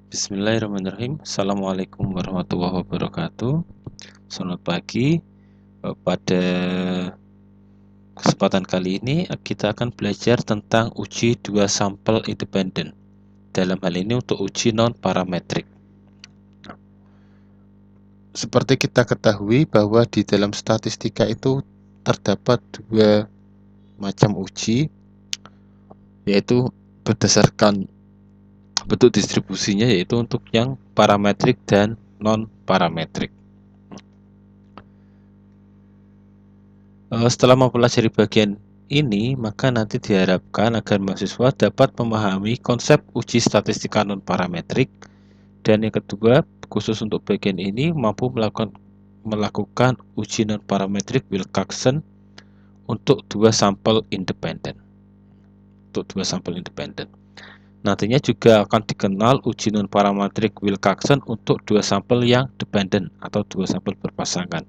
Bismillahirrahmanirrahim. Assalamualaikum warahmatullahi wabarakatuh. Selamat pagi. Pada kesempatan kali ini kita akan belajar tentang uji dua sampel independen. Dalam hal ini untuk uji non-parametrik. Seperti kita ketahui bahwa di dalam statistika itu terdapat dua macam uji, yaitu berdasarkan bentuk distribusinya, yaitu untuk yang parametrik dan non-parametrik. Setelah mempelajari bagian ini, maka nanti diharapkan agar mahasiswa dapat memahami konsep uji statistika non-parametrik, dan yang kedua, khusus untuk bagian ini, mampu melakukan uji non-parametrik Wilcoxon untuk dua sampel independen. Nantinya juga akan dikenal uji non-parametrik Wilcoxon untuk dua sampel yang dependen atau dua sampel berpasangan.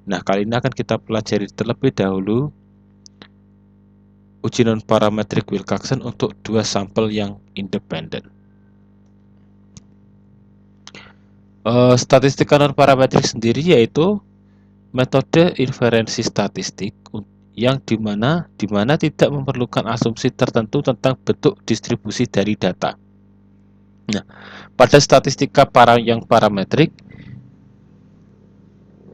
Nah, kali ini akan kita pelajari terlebih dahulu uji non-parametrik Wilcoxon untuk dua sampel yang independen. Statistika non-parametrik sendiri yaitu metode inferensi statistik yang dimana tidak memerlukan asumsi tertentu tentang bentuk distribusi dari data. Nah, pada statistika yang parametrik,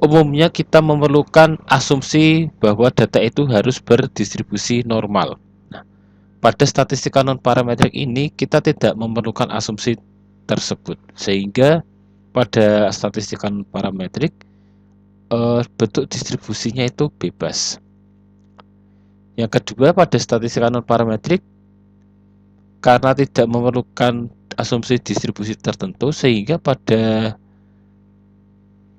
umumnya kita memerlukan asumsi bahwa data itu harus berdistribusi normal. Nah, pada statistika non-parametrik ini kita tidak memerlukan asumsi tersebut, sehingga pada statistika non-parametrik bentuk distribusinya itu bebas. Yang kedua, pada statistika non-parametrik, karena tidak memerlukan asumsi distribusi tertentu, sehingga pada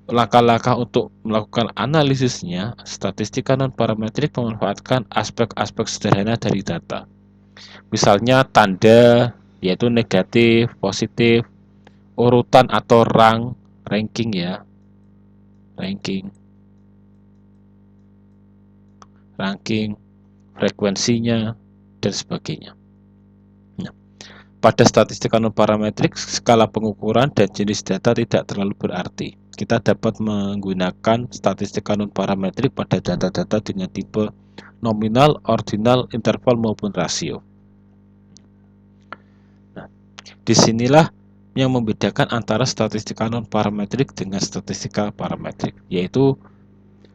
langkah-langkah untuk melakukan analisisnya, statistika non-parametrik memanfaatkan aspek-aspek sederhana dari data. Misalnya tanda, yaitu negatif, positif, urutan atau ranking, frekuensinya, dan sebagainya. Nah, pada statistika non-parametrik, skala pengukuran dan jenis data tidak terlalu berarti. Kita dapat menggunakan statistika non-parametrik pada data-data dengan tipe nominal, ordinal, interval maupun rasio. Nah, disinilah yang membedakan antara statistika non-parametrik dengan statistika parametrik, yaitu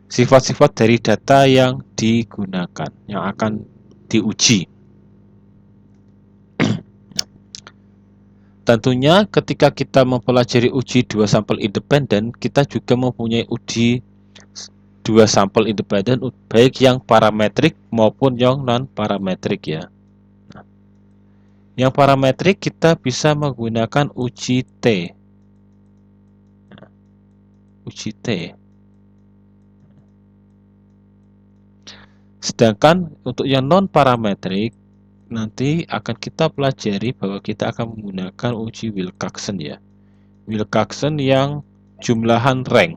sifat-sifat dari data yang digunakan, yang akan diuji. Tentunya ketika kita mempelajari uji dua sampel independen, kita juga mempunyai uji dua sampel independen baik yang parametrik maupun yang non-parametrik ya. Nah, yang parametrik kita bisa menggunakan uji T. Nah, uji T. Sedangkan untuk yang non-parametrik nanti akan kita pelajari bahwa kita akan menggunakan uji Wilcoxon ya. Wilcoxon yang jumlahan rank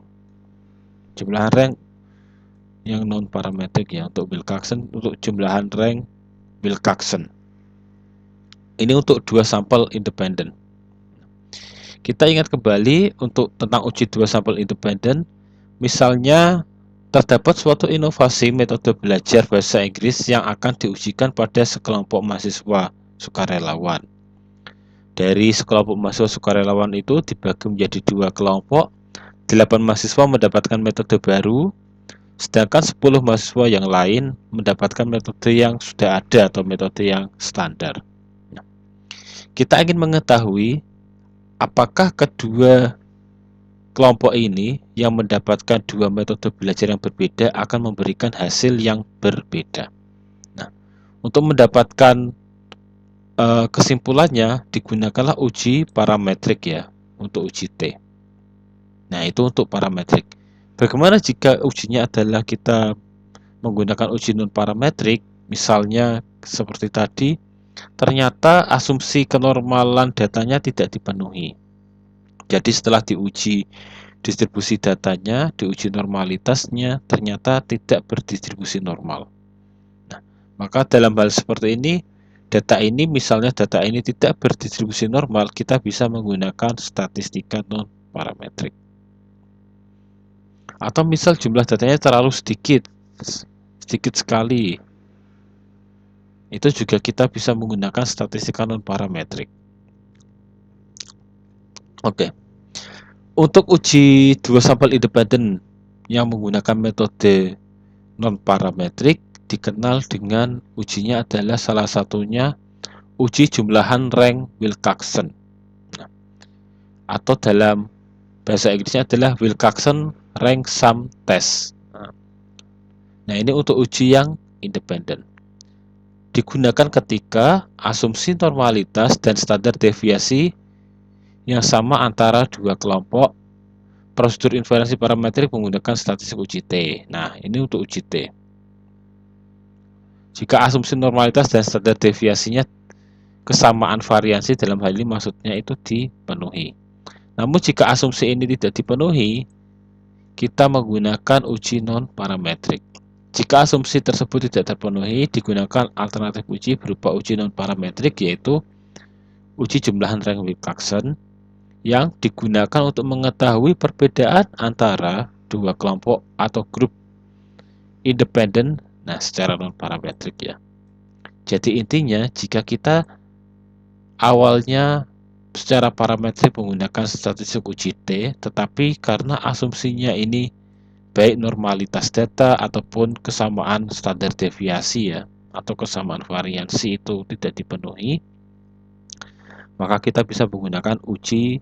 yang non parametrik ya, untuk Wilcoxon, untuk jumlahan rank Wilcoxon. Ini untuk dua sampel independen. Kita ingat kembali untuk tentang uji dua sampel independen, misalnya terdapat suatu inovasi metode belajar bahasa Inggris yang akan diujikan pada sekelompok mahasiswa sukarelawan. Dari sekelompok mahasiswa sukarelawan itu dibagi menjadi dua kelompok. 8 mahasiswa mendapatkan metode baru, sedangkan 10 mahasiswa yang lain mendapatkan metode yang sudah ada atau metode yang standar. Nah, kita ingin mengetahui apakah kedua kelompok ini yang mendapatkan dua metode belajar yang berbeda akan memberikan hasil yang berbeda. Nah, untuk mendapatkan kesimpulannya digunakanlah uji parametrik ya, untuk uji T. Nah, itu untuk parametrik. Bagaimana jika ujinya adalah kita menggunakan uji non-parametrik, misalnya seperti tadi, ternyata asumsi kenormalan datanya tidak dipenuhi. Jadi setelah diuji distribusi datanya, diuji normalitasnya, ternyata tidak berdistribusi normal. Nah, maka dalam hal seperti ini data ini, misalnya data ini tidak berdistribusi normal, kita bisa menggunakan statistika non parametrik. Atau misal jumlah datanya terlalu sedikit sekali, itu juga kita bisa menggunakan statistika non parametrik. Oke. Untuk uji dua sampel independen yang menggunakan metode non parametrik dikenal dengan ujinya adalah salah satunya uji jumlahan rank Wilcoxon. Atau dalam bahasa Inggrisnya adalah Wilcoxon Rank Sum Test. Nah, ini untuk uji yang independen. Digunakan ketika asumsi normalitas dan standar deviasi yang sama antara dua kelompok. Prosedur inferensi parametrik menggunakan statistik uji T. Nah, ini untuk uji T. Jika asumsi normalitas dan standar deviasinya kesamaan variansi, dalam hal ini maksudnya itu dipenuhi. Namun jika asumsi ini tidak dipenuhi, kita menggunakan uji non parametrik. Jika asumsi tersebut tidak terpenuhi, digunakan alternatif uji berupa uji non parametrik, yaitu uji jumlahan rank Wilcoxon yang digunakan untuk mengetahui perbedaan antara dua kelompok atau grup independen, nah secara non parametrik ya. Jadi intinya jika kita awalnya secara parametrik menggunakan statistik uji T, tetapi karena asumsinya ini baik normalitas data ataupun kesamaan standar deviasi ya, atau kesamaan variansi itu tidak dipenuhi, maka kita bisa menggunakan uji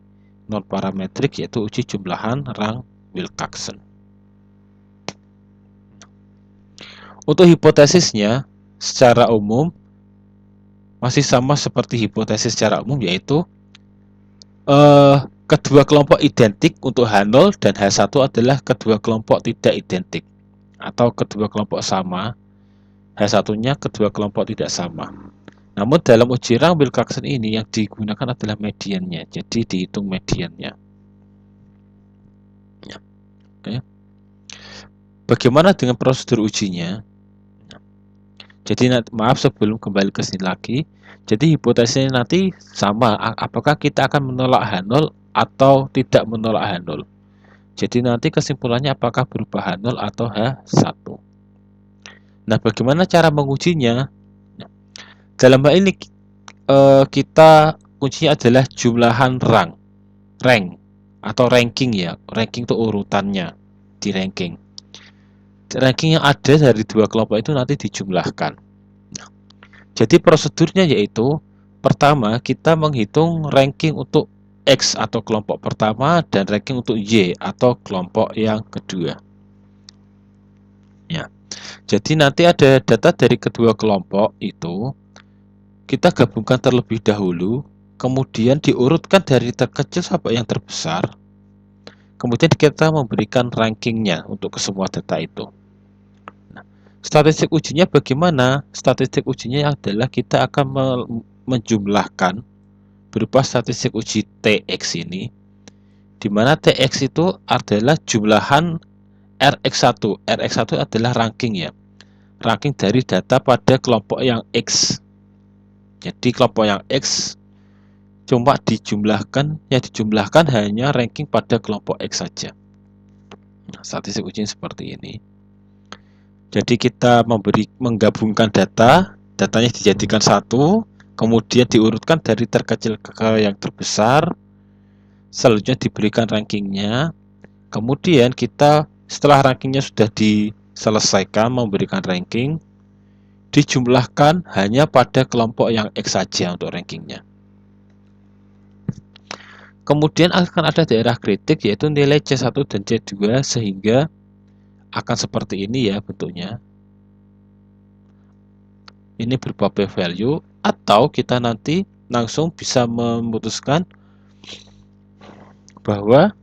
non parametrik, yaitu uji jumlahan rank Wilcoxon. Untuk hipotesisnya secara umum masih sama seperti hipotesis secara umum, yaitu kedua kelompok identik untuk H0 dan H1 adalah kedua kelompok tidak identik, atau kedua kelompok sama, H1-nya kedua kelompok tidak sama. Namun dalam uji rank Wilcoxon ini yang digunakan adalah mediannya, jadi dihitung mediannya. Ya. Oke. Bagaimana dengan prosedur ujinya? Jadi maaf sebelum kembali ke sini lagi. Jadi hipotesisnya nanti sama, apakah kita akan menolak H0 atau tidak menolak H0. Jadi nanti kesimpulannya apakah berupa H0 atau H1. Nah, bagaimana cara mengujinya? Dalam hal ini kita kuncinya adalah jumlahan rank atau ranking ya. Ranking itu urutannya di ranking. Ranking yang ada dari dua kelompok itu nanti dijumlahkan. Jadi prosedurnya yaitu pertama kita menghitung ranking untuk X atau kelompok pertama dan ranking untuk Y atau kelompok yang kedua. Ya. Jadi nanti ada data dari kedua kelompok itu kita gabungkan terlebih dahulu, kemudian diurutkan dari terkecil sampai yang terbesar. Kemudian kita memberikan rankingnya untuk semua data itu. Nah, statistik ujinya bagaimana? Statistik ujinya adalah kita akan menjumlahkan berupa statistik uji TX ini, di mana TX itu adalah jumlahan RX1. RX1 adalah ranking ya. Ranking dari data pada kelompok yang X. Jadi kelompok yang X cuma dijumlahkan hanya ranking pada kelompok X saja. Nah, statistik ujian seperti ini. Jadi kita menggabungkan datanya dijadikan satu, kemudian diurutkan dari terkecil ke yang terbesar, selanjutnya diberikan rankingnya, kemudian kita setelah rankingnya sudah diselesaikan memberikan ranking, dijumlahkan hanya pada kelompok yang X saja untuk rankingnya. Kemudian akan ada daerah kritik yaitu nilai C1 dan C2 sehingga akan seperti ini ya bentuknya. Ini berupa p-value atau kita nanti langsung bisa memutuskan bahwa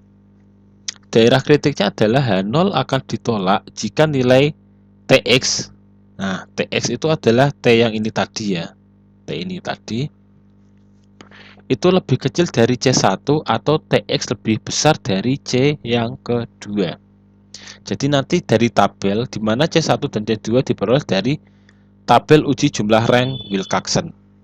daerah kritiknya adalah H0 akan ditolak jika nilai TX. Nah, TX itu adalah T yang ini tadi ya. T ini tadi itu lebih kecil dari C1 atau TX lebih besar dari C yang kedua. Jadi nanti dari tabel di mana C1 dan C2 diperoleh dari tabel uji jumlah rank Wilcoxon.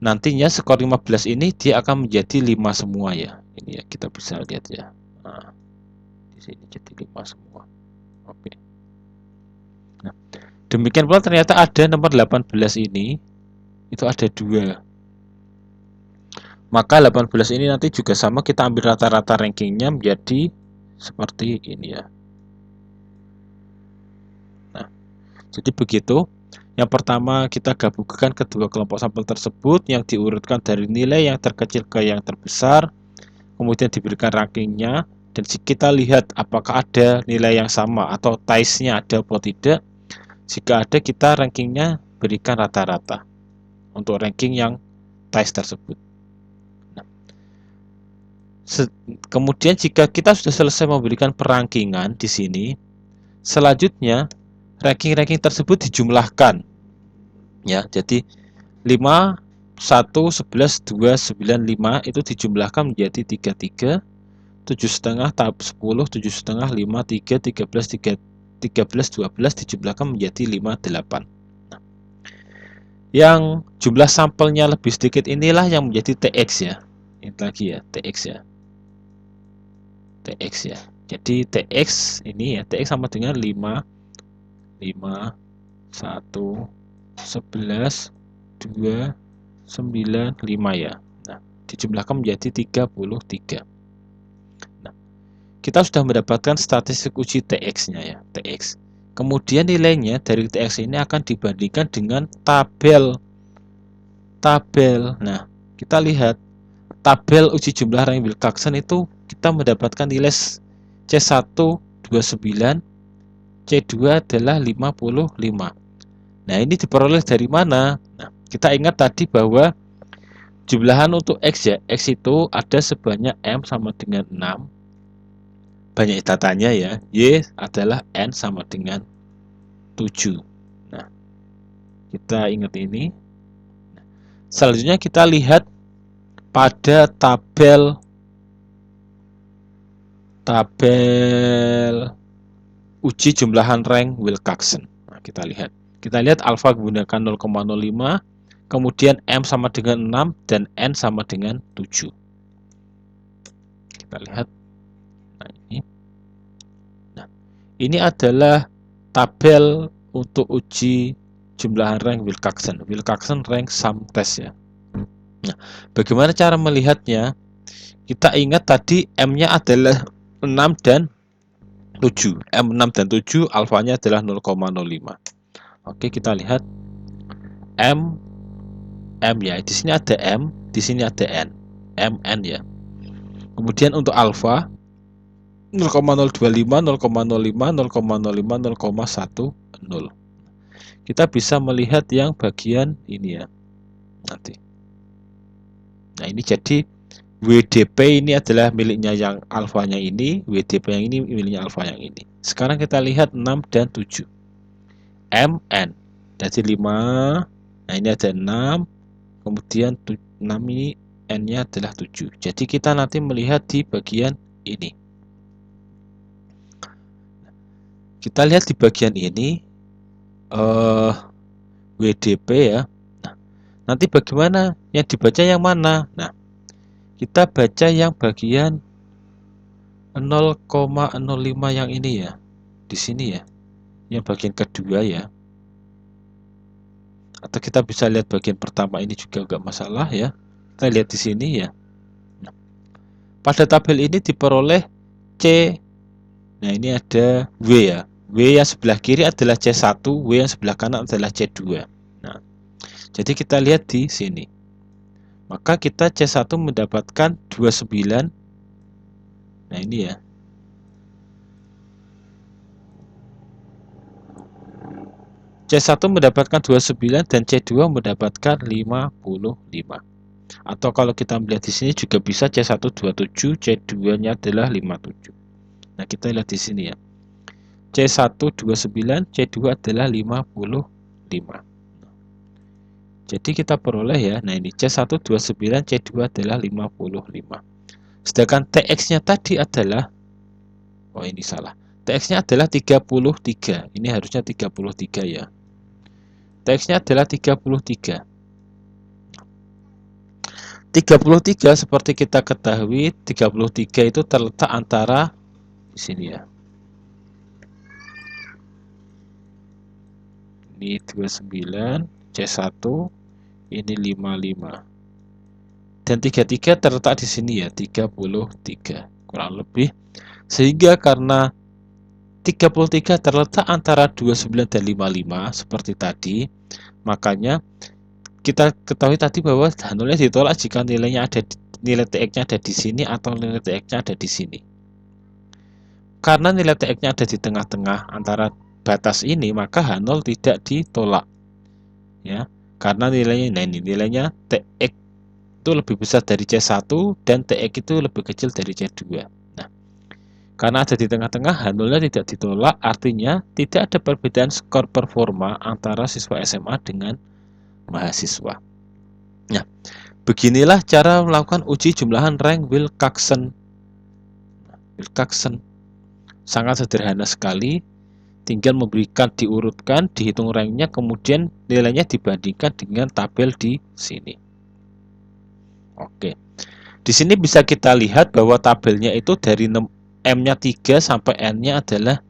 nantinya skor 15 ini dia akan menjadi 5 semua ya. Ini ya, kita bisa lihat ya. Nah, di sini jadi 5 semua. Oke. Nah, demikian pula ternyata ada nomor 18 ini, itu ada 2. Maka 18 ini nanti juga sama, kita ambil rata-rata rankingnya menjadi seperti ini ya. Nah, jadi begitu. Yang pertama kita gabungkan kedua kelompok sampel tersebut yang diurutkan dari nilai yang terkecil ke yang terbesar, kemudian diberikan rankingnya, dan kita lihat apakah ada nilai yang sama atau ties-nya ada atau tidak. Jika ada, kita rankingnya berikan rata-rata untuk ranking yang ties tersebut. Nah, kemudian jika kita sudah selesai memberikan perankingan di sini, selanjutnya ranking-ranking tersebut dijumlahkan ya. Jadi 5, 1, 11, 2, 9, 5 itu dijumlahkan menjadi 33, 7,5 tahap 10, 7,5, 5, 3, 13, 12 dijumlahkan menjadi 5, 8. Nah, yang jumlah sampelnya lebih sedikit inilah yang menjadi TX ya. Ini lagi ya, TX ya. TX ya. Jadi TX ini ya, TX sama dengan 5, 5, 1, 11, 2, 9, 5 ya. Nah, dijumlahkan menjadi 33. Nah, kita sudah mendapatkan statistik uji TX-nya ya, TX. Kemudian nilainya dari TX ini akan dibandingkan dengan tabel. Nah, kita lihat tabel uji jumlah rank Wilcoxon itu kita mendapatkan nilai C1 29, C2 adalah 55. Nah, ini diperoleh dari mana? Nah, kita ingat tadi bahwa jumlahan untuk X ya, X itu ada sebanyak M sama dengan 6. Banyak datanya ya. Y adalah N sama dengan 7. Nah, kita ingat ini. Selanjutnya kita lihat pada tabel uji jumlahan rank Wilcoxon. Nah, kita lihat alfa menggunakan 0,05, kemudian M sama dengan 6 dan N sama dengan 7. Kita lihat. Nah, ini adalah tabel untuk uji jumlahan rank Wilcoxon rank sum test ya. Nah, bagaimana cara melihatnya? Kita ingat tadi M-nya adalah 6 dan 7. M6 dan 7 alfanya adalah 0,05. Oke, kita lihat M ya. Di sini ada M, di sini ada N. MN ya. Kemudian untuk alfa 0,025, 0,05, 0,05, 0,10. Kita bisa melihat yang bagian ini ya. Nanti. Nah, ini jadi WDP ini adalah miliknya yang alfanya ini, WDP yang ini miliknya alfa yang ini. Sekarang kita lihat 6 dan 7. MN. Jadi 5. Nah, ini ada 6. Kemudian 6 ini N-nya adalah 7. Jadi kita nanti melihat di bagian ini. Kita lihat di bagian ini WDP ya. Nah, nanti bagaimana yang dibaca yang mana? Nah, kita baca yang bagian 0,05 yang ini ya. Di sini ya. Yang bagian kedua ya. Atau kita bisa lihat bagian pertama ini juga enggak masalah ya. Kita lihat di sini ya. Nah, pada tabel ini diperoleh C. Nah, ini ada W ya. W yang sebelah kiri adalah C1, W yang sebelah kanan adalah C2. Nah, jadi kita lihat di sini. Maka kita C1 mendapatkan 29. Nah, ini ya. C1 mendapatkan 29 dan C2 mendapatkan 55. Atau kalau kita melihat di sini juga bisa C1 27, C2-nya adalah 57. Nah, kita lihat di sini ya. C1 29, C2 adalah 55. Jadi kita peroleh ya. Nah, ini C1 29, C2 adalah 55. Sedangkan TX-nya tadi adalah ini salah. TX-nya adalah 33. Ini harusnya 33 ya. TX-nya adalah 33. 33 seperti kita ketahui, 33 itu terletak antara di sini ya. Ini 29, C1, ini 55. Dan 33 terletak di sini ya, 33 kurang lebih. Sehingga karena 33 terletak antara 29 dan 55 seperti tadi, makanya kita ketahui tadi bahwa H0-nya ditolak jika nilainya ada, nilai TX-nya ada di sini atau nilai TX-nya ada di sini. Karena nilai TX-nya ada di tengah-tengah antara batas ini, maka H0 tidak ditolak. Ya, karena nilainya, nah ini nilainya TX itu lebih besar dari C1 dan TX itu lebih kecil dari C2. Nah, karena ada di tengah-tengah, H0-nya tidak ditolak, artinya tidak ada perbedaan skor performa antara siswa SMA dengan mahasiswa. Nah, beginilah cara melakukan uji jumlahan rank Wilcoxon. Wilcoxon sangat sederhana sekali, tinggal memberikan diurutkan, dihitung ranknya, kemudian nilainya dibandingkan dengan tabel di sini. Oke, di sini bisa kita lihat bahwa tabelnya itu dari M-nya 3 sampai N-nya adalah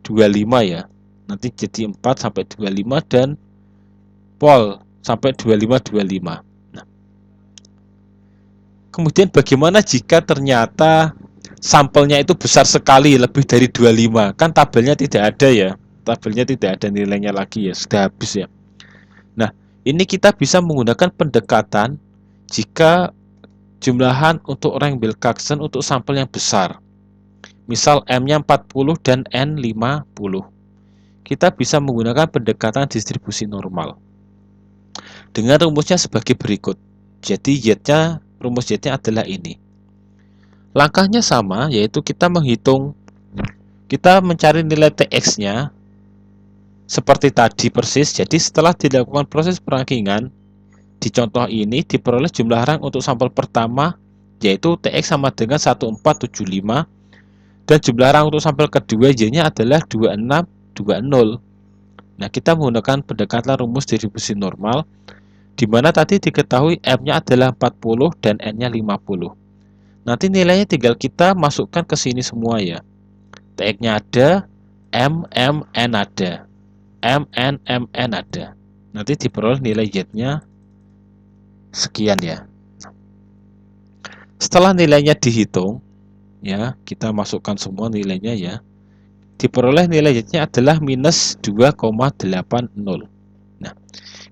25 ya. Nanti jadi 4 sampai 25 dan Pol sampai 25. Nah, kemudian bagaimana jika ternyata sampelnya itu besar sekali, lebih dari 25? Kan tabelnya tidak ada ya. Tabelnya tidak ada nilainya lagi ya, sudah habis ya. Nah, ini kita bisa menggunakan pendekatan jika jumlahan untuk rank Wilcoxon untuk sampel yang besar. Misal M-nya 40 dan N 50. Kita bisa menggunakan pendekatan distribusi normal. Dengan rumusnya sebagai berikut. Jadi rumus Z-nya adalah ini. Langkahnya sama, yaitu kita mencari nilai TX-nya seperti tadi persis. Jadi setelah dilakukan proses perankingan, di contoh ini diperoleh jumlah rank untuk sampel pertama, yaitu TX sama dengan 1475, dan jumlah rank untuk sampel kedua Y-nya adalah 2620. Nah, kita menggunakan pendekatan rumus distribusi normal, di mana tadi diketahui M-nya adalah 40 dan N-nya 50. Nanti nilainya tinggal kita masukkan ke sini semua ya. TX-nya ada, M, N ada, N ada. Nanti diperoleh nilai Z-nya sekian ya. Setelah nilainya dihitung, ya kita masukkan semua nilainya ya, diperoleh nilai Z-nya adalah minus 2,80. Nah,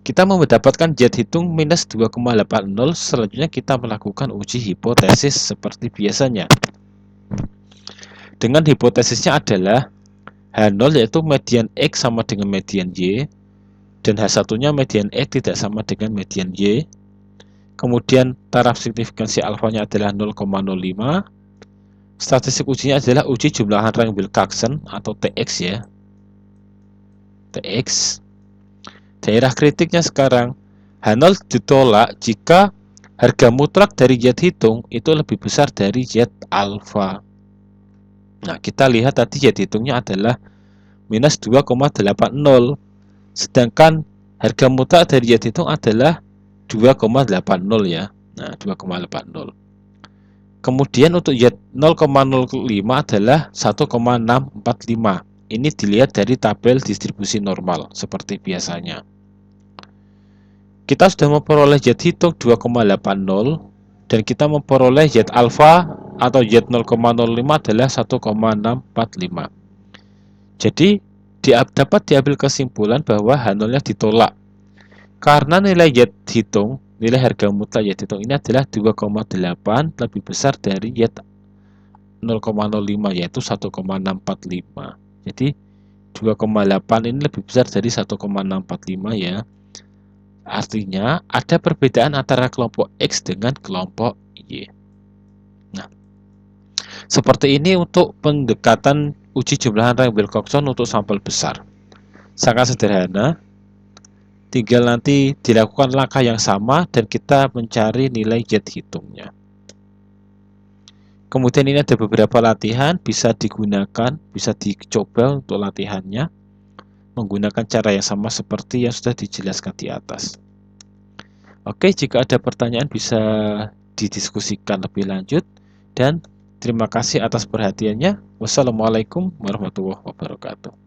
kita mau mendapatkan Z hitung minus 2,80, selanjutnya kita melakukan uji hipotesis seperti biasanya. Dengan hipotesisnya adalah H0 yaitu median X sama dengan median Y, dan H1-nya median X tidak sama dengan median Y. Kemudian taraf signifikansi alfanya adalah 0,05. Statistik ujinya adalah uji jumlahan rank Wilcoxon atau TX ya. TX. Daerah kritiknya sekarang, H0 ditolak jika harga mutlak dari Z hitung itu lebih besar dari Z alfa. Nah, kita lihat tadi Z hitungnya adalah minus 2,80, sedangkan harga mutlak dari Z hitung adalah 2,80 ya. Nah, 2,80. Kemudian untuk Z 0,05 adalah 1,645. Ini dilihat dari tabel distribusi normal seperti biasanya. Kita sudah memperoleh Z hitung 2,80 dan kita memperoleh Z alfa atau Z 0,05 adalah 1,645. Jadi dapat diambil kesimpulan bahwa H0-nya ditolak karena nilai Z hitung, nilai harga mutlak Z hitung ini adalah 2,8 lebih besar dari Z 0,05 yaitu 1,645. Jadi 2,8 ini lebih besar dari 1,645 ya. Artinya ada perbedaan antara kelompok X dengan kelompok Y. Nah, seperti ini untuk pendekatan uji jumlahan rank Wilcoxon untuk sampel besar. Sangat sederhana, tinggal nanti dilakukan langkah yang sama dan kita mencari nilai Z hitungnya. Kemudian ini ada beberapa latihan, bisa digunakan, bisa dicoba untuk latihannya menggunakan cara yang sama seperti yang sudah dijelaskan di atas. Oke, jika ada pertanyaan bisa didiskusikan lebih lanjut, dan terima kasih atas perhatiannya. Wassalamualaikum warahmatullahi wabarakatuh.